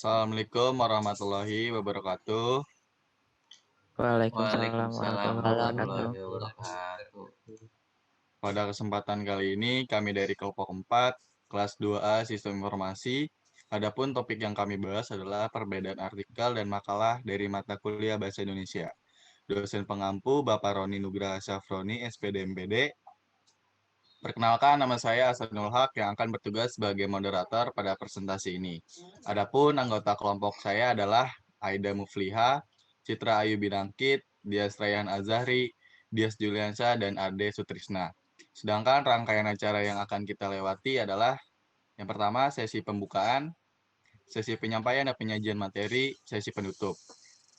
Assalamualaikum warahmatullahi wabarakatuh. Waalaikumsalam Waalaikumsalam warahmatullahi wabarakatuh. warahmatullahi wabarakatuh. Pada kesempatan kali ini kami dari kelompok 4, kelas 2A Sistem Informasi. Adapun topik yang kami bahas adalah perbedaan artikel dan makalah dari mata kuliah Bahasa Indonesia. Dosen pengampu Bapak Roni Nugraha Syafroni, SPD MPD. Perkenalkan, nama saya Hasanul Haq yang akan bertugas sebagai moderator pada presentasi ini. Adapun anggota kelompok saya adalah Aida Mufliha, Citra Ayu Binangkit, Dias Rayhan Azahri, Dias Juliansyah, dan Ade Sutrisna. Sedangkan rangkaian acara yang akan kita lewati adalah yang pertama sesi pembukaan, sesi penyampaian dan penyajian materi, sesi penutup.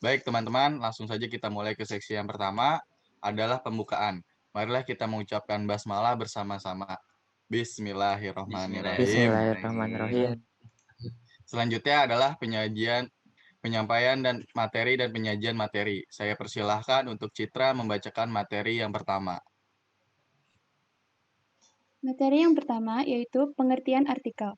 Baik teman-teman, langsung saja kita mulai ke seksi yang pertama adalah pembukaan. Marilah kita mengucapkan basmalah bersama-sama. Bismillahirrahmanirrahim. Bismillahirrahmanirrahim. Selanjutnya adalah penyampaian dan penyajian materi. Saya persilahkan untuk Citra membacakan materi yang pertama. Materi yang pertama yaitu pengertian artikel.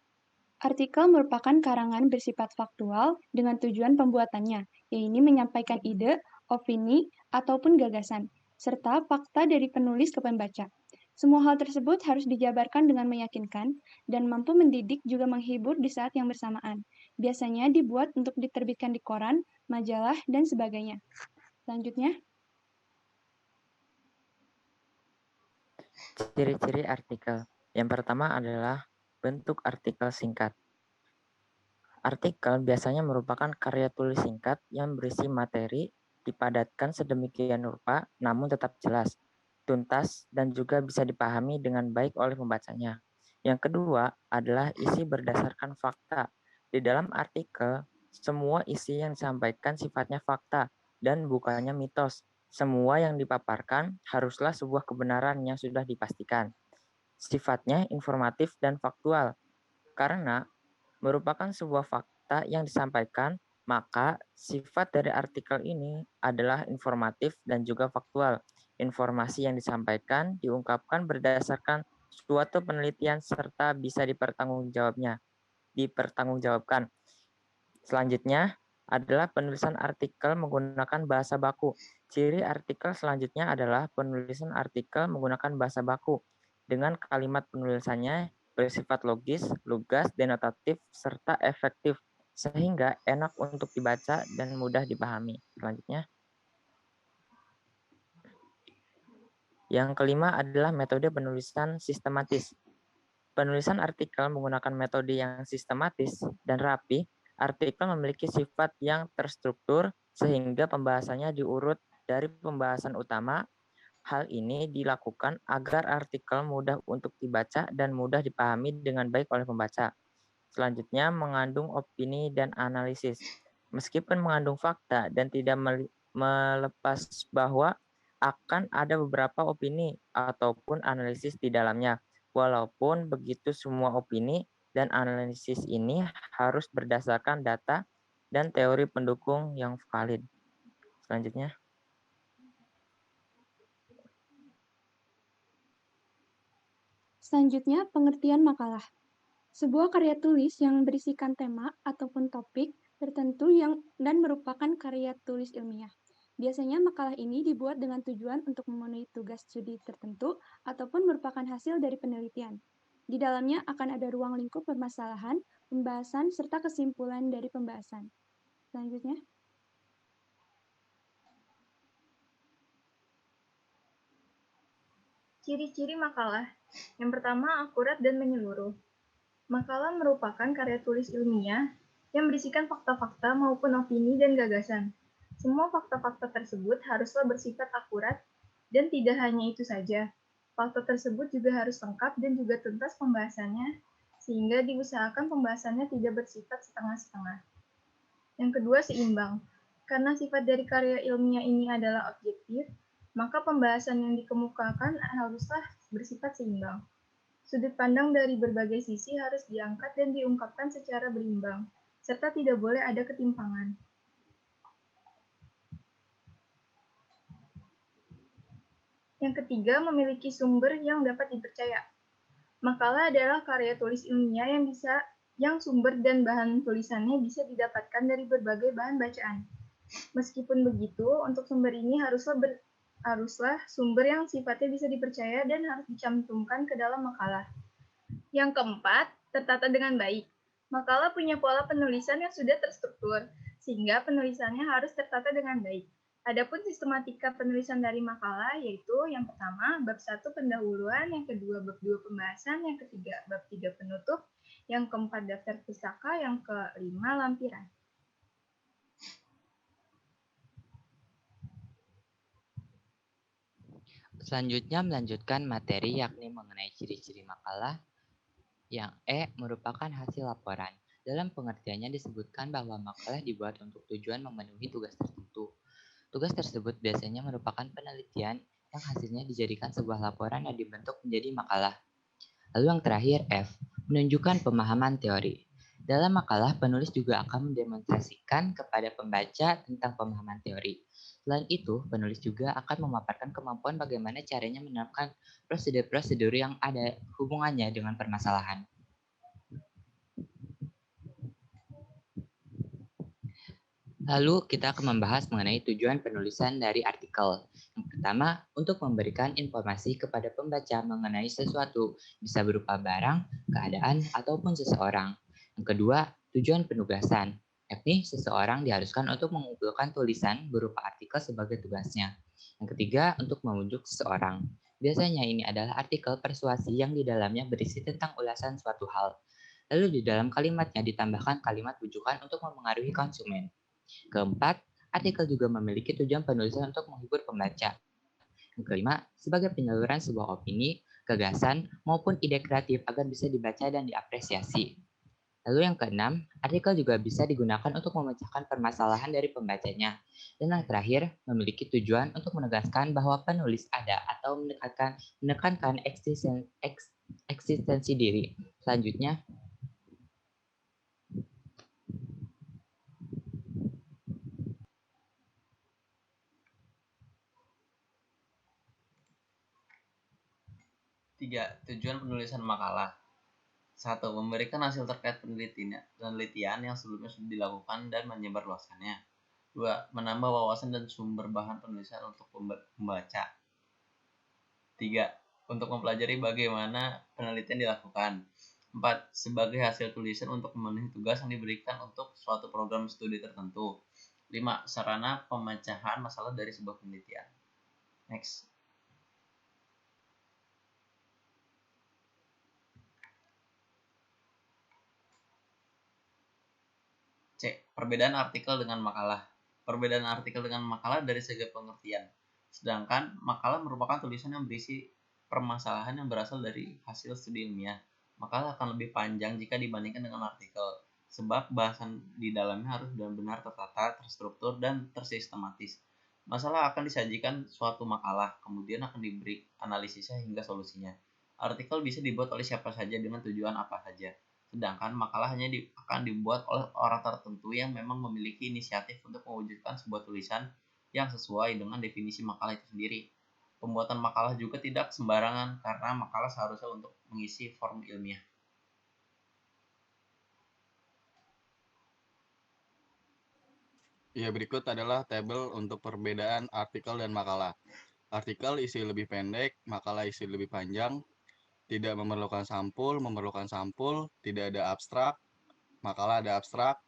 Artikel merupakan karangan bersifat faktual dengan tujuan pembuatannya, yaitu menyampaikan ide, opini, ataupun gagasan, serta fakta dari penulis ke pembaca. Semua hal tersebut harus dijabarkan dengan meyakinkan dan mampu mendidik juga menghibur di saat yang bersamaan. Biasanya dibuat untuk diterbitkan di koran, majalah, dan sebagainya. Selanjutnya, Ciri-ciri artikel. Yang pertama adalah bentuk artikel singkat. Artikel biasanya merupakan karya tulis singkat yang berisi materi dipadatkan sedemikian rupa namun tetap jelas, tuntas, dan juga bisa dipahami dengan baik oleh pembacanya. Yang kedua adalah isi berdasarkan fakta. Di dalam artikel, semua isi yang disampaikan sifatnya fakta dan bukannya mitos. Semua yang dipaparkan haruslah sebuah kebenaran yang sudah dipastikan. Sifatnya informatif dan faktual, karena merupakan sebuah fakta yang disampaikan, maka sifat dari artikel ini adalah informatif dan juga faktual. Informasi yang disampaikan diungkapkan berdasarkan suatu penelitian serta bisa dipertanggungjawabkan. Selanjutnya adalah penulisan artikel menggunakan bahasa baku. Ciri artikel selanjutnya adalah penulisan artikel menggunakan bahasa baku dengan kalimat penulisannya bersifat logis, lugas, denotatif, serta efektif, sehingga enak untuk dibaca dan mudah dipahami. Selanjutnya, yang kelima adalah metode penulisan sistematis. Penulisan artikel menggunakan metode yang sistematis dan rapi. Artikel memiliki sifat yang terstruktur sehingga pembahasannya diurut dari pembahasan utama. Hal ini dilakukan agar artikel mudah untuk dibaca dan mudah dipahami dengan baik oleh pembaca. Selanjutnya, mengandung opini dan analisis. Meskipun mengandung fakta dan tidak melepas bahwa akan ada beberapa opini ataupun analisis di dalamnya. Walaupun begitu, semua opini dan analisis ini harus berdasarkan data dan teori pendukung yang valid. Selanjutnya, pengertian makalah. Sebuah karya tulis yang berisikan tema ataupun topik tertentu dan merupakan karya tulis ilmiah. Biasanya makalah ini dibuat dengan tujuan untuk memenuhi tugas studi tertentu ataupun merupakan hasil dari penelitian. Di dalamnya akan ada ruang lingkup permasalahan, pembahasan, serta kesimpulan dari pembahasan. Selanjutnya, ciri-ciri makalah. Yang pertama, akurat dan menyeluruh. Makalah merupakan karya tulis ilmiah yang berisikan fakta-fakta maupun opini dan gagasan. Semua fakta-fakta tersebut haruslah bersifat akurat dan tidak hanya itu saja. Fakta tersebut juga harus lengkap dan juga tuntas pembahasannya, sehingga diusahakan pembahasannya tidak bersifat setengah-setengah. Yang kedua, seimbang. Karena sifat dari karya ilmiah ini adalah objektif, maka pembahasan yang dikemukakan haruslah bersifat seimbang. Sudut pandang dari berbagai sisi harus diangkat dan diungkapkan secara berimbang, serta tidak boleh ada ketimpangan. Yang ketiga, memiliki sumber yang dapat dipercaya. Makalah adalah karya tulis ilmiah yang bisa yang sumber dan bahan tulisannya bisa didapatkan dari berbagai bahan bacaan. Meskipun begitu, untuk sumber ini haruslah sumber yang sifatnya bisa dipercaya dan harus dicantumkan ke dalam makalah. Yang keempat, tertata dengan baik. Makalah punya pola penulisan yang sudah terstruktur, sehingga penulisannya harus tertata dengan baik. Adapun sistematika penulisan dari makalah yaitu yang pertama bab 1 pendahuluan, yang kedua bab 2 pembahasan, yang ketiga bab 3 penutup, yang keempat daftar pustaka, yang kelima lampiran. Selanjutnya melanjutkan materi yakni mengenai ciri-ciri makalah. Yang E merupakan hasil laporan. Dalam pengertiannya disebutkan bahwa makalah dibuat untuk tujuan memenuhi tugas tertentu. Tugas tersebut biasanya merupakan penelitian yang hasilnya dijadikan sebuah laporan dan dibentuk menjadi makalah. Lalu yang terakhir F, menunjukkan pemahaman teori. Dalam makalah, penulis juga akan mendemonstrasikan kepada pembaca tentang pemahaman teori. Selain itu, penulis juga akan memaparkan kemampuan bagaimana caranya menerapkan prosedur-prosedur yang ada hubungannya dengan permasalahan. Lalu kita akan membahas mengenai tujuan penulisan dari artikel. Yang pertama, untuk memberikan informasi kepada pembaca mengenai sesuatu, bisa berupa barang, keadaan, ataupun seseorang. Yang kedua, tujuan penugasan, yakni seseorang diharuskan untuk mengumpulkan tulisan berupa artikel sebagai tugasnya. Yang ketiga, untuk memujuk seseorang. Biasanya ini adalah artikel persuasi yang di dalamnya berisi tentang ulasan suatu hal. Lalu di dalam kalimatnya ditambahkan kalimat bujukan untuk mempengaruhi konsumen. Keempat, artikel juga memiliki tujuan penulisan untuk menghibur pembaca. Yang kelima, sebagai penyaluran sebuah opini, gagasan, maupun ide kreatif agar bisa dibaca dan diapresiasi. Lalu yang keenam, artikel juga bisa digunakan untuk memecahkan permasalahan dari pembacanya. Dan yang terakhir, memiliki tujuan untuk menegaskan bahwa penulis ada atau menekankan eksistensi diri. Selanjutnya, Tiga, tujuan penulisan makalah. 1. Memberikan hasil terkait penelitian yang sebelumnya sudah dilakukan dan menyebarluaskannya. 2. Menambah wawasan dan sumber bahan penulisan untuk pembaca. 3. Untuk mempelajari bagaimana penelitian dilakukan. 4. Sebagai hasil tulisan untuk memenuhi tugas yang diberikan untuk suatu program studi tertentu. 5. Sarana pemecahan masalah dari sebuah penelitian. Next. C. Perbedaan artikel dengan makalah. Perbedaan artikel dengan makalah dari segi pengertian. Sedangkan makalah merupakan tulisan yang berisi permasalahan yang berasal dari hasil studi ilmiah. Makalah akan lebih panjang jika dibandingkan dengan artikel, sebab bahasan di dalamnya harus benar-benar tertata, terstruktur, dan tersistematis. Masalah akan disajikan suatu makalah, kemudian akan diberi analisisnya hingga solusinya. Artikel bisa dibuat oleh siapa saja dengan tujuan apa saja. Sedangkan makalah hanya akan dibuat oleh orang tertentu yang memang memiliki inisiatif untuk mewujudkan sebuah tulisan yang sesuai dengan definisi makalah itu sendiri. Pembuatan makalah juga tidak sembarangan karena makalah seharusnya untuk mengisi form ilmiah. Ya, berikut adalah tabel untuk perbedaan artikel dan makalah. Artikel isi lebih pendek, makalah isi lebih panjang, tidak memerlukan sampul, tidak ada abstrak, makalah ada abstrak,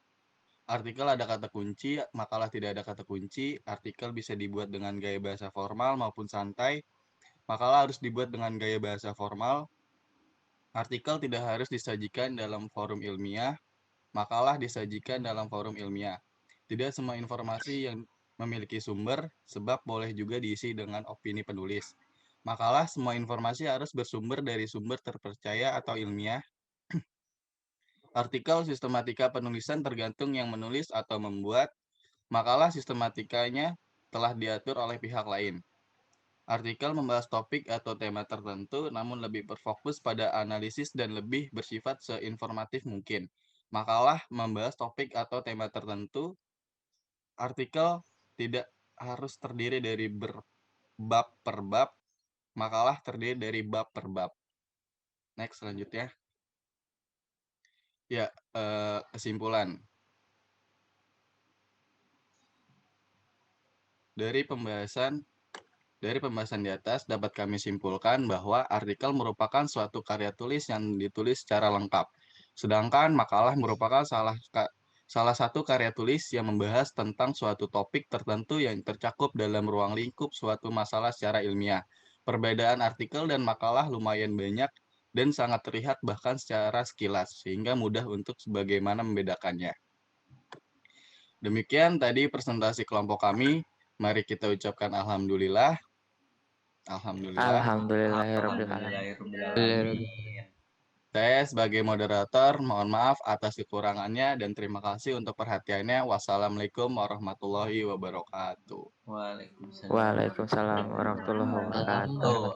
artikel ada kata kunci, makalah tidak ada kata kunci, artikel bisa dibuat dengan gaya bahasa formal maupun santai, makalah harus dibuat dengan gaya bahasa formal, artikel tidak harus disajikan dalam forum ilmiah, makalah disajikan dalam forum ilmiah. Tidak semua informasi yang memiliki sumber, sebab boleh juga diisi dengan opini penulis. Makalah semua informasi harus bersumber dari sumber terpercaya atau ilmiah. Artikel sistematika penulisan tergantung yang menulis atau membuat. Makalah sistematikanya telah diatur oleh pihak lain. Artikel membahas topik atau tema tertentu, namun lebih berfokus pada analisis dan lebih bersifat seinformatif mungkin. Makalah membahas topik atau tema tertentu. Artikel tidak harus terdiri dari bab per bab. Makalah terdiri dari bab per bab. Next, selanjutnya. Ya, kesimpulan. Dari pembahasan di atas dapat kami simpulkan bahwa artikel merupakan suatu karya tulis yang ditulis secara lengkap. Sedangkan makalah merupakan salah satu karya tulis yang membahas tentang suatu topik tertentu yang tercakup dalam ruang lingkup suatu masalah secara ilmiah. Perbedaan artikel dan makalah lumayan banyak dan sangat terlihat bahkan secara sekilas, sehingga mudah untuk bagaimana membedakannya. Demikian tadi presentasi kelompok kami. Mari kita ucapkan alhamdulillah. Alhamdulillah. Alhamdulillahirabbil alamin. Alhamdulillahirobbilalamin. Saya sebagai moderator mohon maaf atas kekurangannya dan terima kasih untuk perhatiannya. Wassalamualaikum warahmatullahi wabarakatuh. Waalaikumsalam Waalaikumsalam warahmatullahi wabarakatuh.